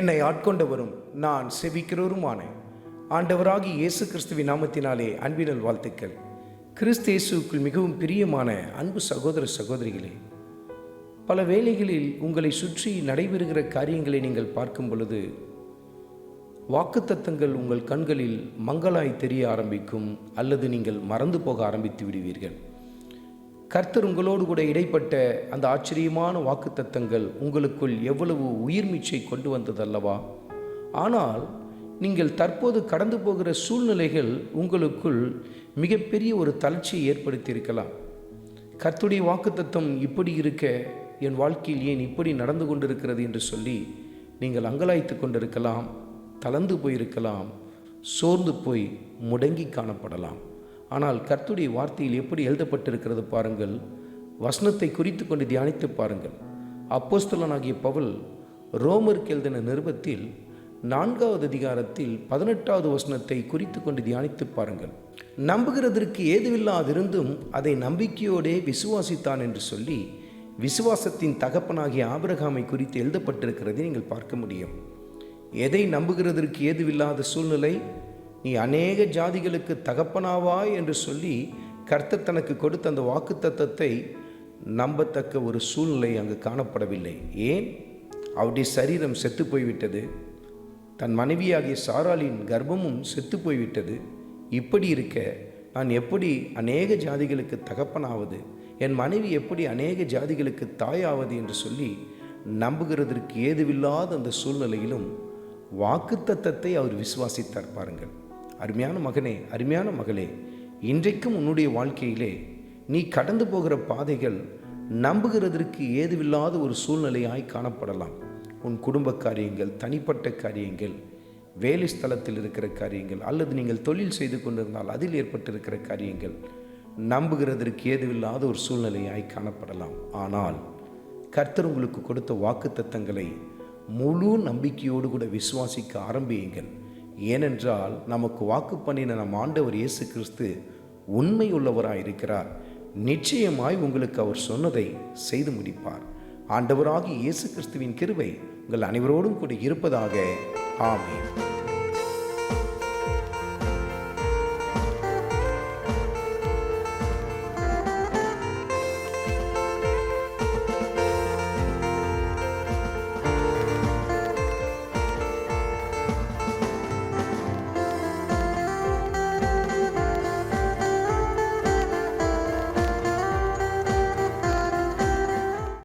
என்னை ஆட்கொண்டவரும் நான் செபிக்கிறவருமான ஆண்டவராகிய இயேசு கிறிஸ்துவின் நாமத்தினாலே அன்பினல் வாழ்த்துக்கள். கிறிஸ்து இயேசுவுக்குள் மிகவும் பிரியமான அன்பு சகோதர சகோதரிகளே, பல வேளைகளில் உங்களை சுற்றி நடைபெறுகிற காரியங்களை நீங்கள் பார்க்கும் பொழுது வாக்குத்தத்தங்கள் உங்கள் கண்களில் மங்களாய் தெரிய ஆரம்பிக்கும், அல்லது நீங்கள் மறந்து போக ஆரம்பித்து விடுவீர்கள். கர்த்தர் உங்களோடு கூட இடைப்பட்ட அந்த ஆச்சரியமான வாக்குத்தத்தங்கள் உங்களுக்குள் எவ்வளவு உயிர்மீச்சை கொண்டு வந்ததல்லவா? ஆனால் நீங்கள் தற்போது கடந்து போகிற சூழ்நிலைகள் உங்களுக்குள் மிகப்பெரிய ஒரு தளர்ச்சியை ஏற்படுத்தியிருக்கலாம். கர்த்தருடைய வாக்குத்தத்தம் இப்படி இருக்க என் வாழ்க்கையில் ஏன் இப்படி நடந்து கொண்டிருக்கிறது என்று சொல்லி நீங்கள் அங்கலாய்த்து கொண்டிருக்கலாம், தளர்ந்து போயிருக்கலாம், சோர்ந்து போய் முடங்கி காணப்படலாம். ஆனால் கர்த்தருடைய வார்த்தையில் எப்படி எழுதப்பட்டிருக்கிறது பாருங்கள். வசனத்தை குறித்து கொண்டு தியானித்து பாருங்கள். அப்போஸ்தலனாகிய பவுல் ரோமருக்கு எழுதின நிருபத்தில் 4வது அதிகாரத்தில் 18வது வசனத்தை குறித்து கொண்டு தியானித்து பாருங்கள். நம்புகிறதற்கு ஏதுவில்லாதிருந்தும் அதை நம்பிக்கையோடே விசுவாசித்தான் என்று சொல்லி விசுவாசத்தின் தகப்பனாகிய ஆபிரகாமை குறித்து எழுதப்பட்டிருக்கிறதை நீங்கள் பார்க்க முடியும். எதை நம்புகிறதற்கு ஏதுவில்லாத சூழ்நிலை? நீ அநேக ஜாதிகளுக்கு தகப்பனாவாய் என்று சொல்லி கர்த்தர் தனக்கு கொடுத்த அந்த வாக்குத்தத்தத்தை நம்பத்தக்க ஒரு சூழ்நிலை அங்கு காணப்படவில்லை. ஏன்? அவருடைய சரீரம் செத்து போய்விட்டது. தன் மனைவியாகிய சாராளின் கர்ப்பமும் செத்து போய்விட்டது. இப்படி இருக்க நான் எப்படி அநேக ஜாதிகளுக்கு தகப்பனாவது, என் மனைவி எப்படி அநேக ஜாதிகளுக்கு தாயாவது என்று சொல்லி நம்புகிறதற்கு ஏதுவில்லாத அந்த சூழ்நிலையிலும் வாக்குத்தத்தத்தை அவர் விசுவாசித்தார். பாருங்கள், அருமையான மகனே, அருமையான மகளே, இன்றைக்கும் உன்னுடைய வாழ்க்கையிலே நீ கடந்து போகிற பாதைகள் நம்புகிறதற்கு ஏதுவில்லாத ஒரு சூழ்நிலையாய் காணப்படலாம். உன் குடும்ப காரியங்கள், தனிப்பட்ட காரியங்கள், வேலை ஸ்தலத்தில் இருக்கிற காரியங்கள், அல்லது நீங்கள் தொழில் செய்து கொண்டிருந்தால் அதில் ஏற்பட்டிருக்கிற காரியங்கள் நம்புகிறதற்கு ஏதுவில்லாத ஒரு சூழ்நிலையாய் காணப்படலாம். ஆனால் கர்த்தர் உங்களுக்கு கொடுத்த வாக்குத்தத்தங்களை முழு நம்பிக்கையோடு கூட விசுவாசிக்க ஆரம்பியுங்கள். ஏனென்றால் நமக்கு வாக்கு பண்ணின நம் ஆண்டவர் இயேசு கிறிஸ்து உண்மை உள்ளவராய் இருக்கிறார். நிச்சயமாய் உங்களுக்கு அவர் சொன்னதை செய்து முடிப்பார். ஆண்டவராகிய இயேசு கிறிஸ்துவின் கிருபை உங்கள் அனைவரோடும் கூட இருப்பதாக. ஆமென்.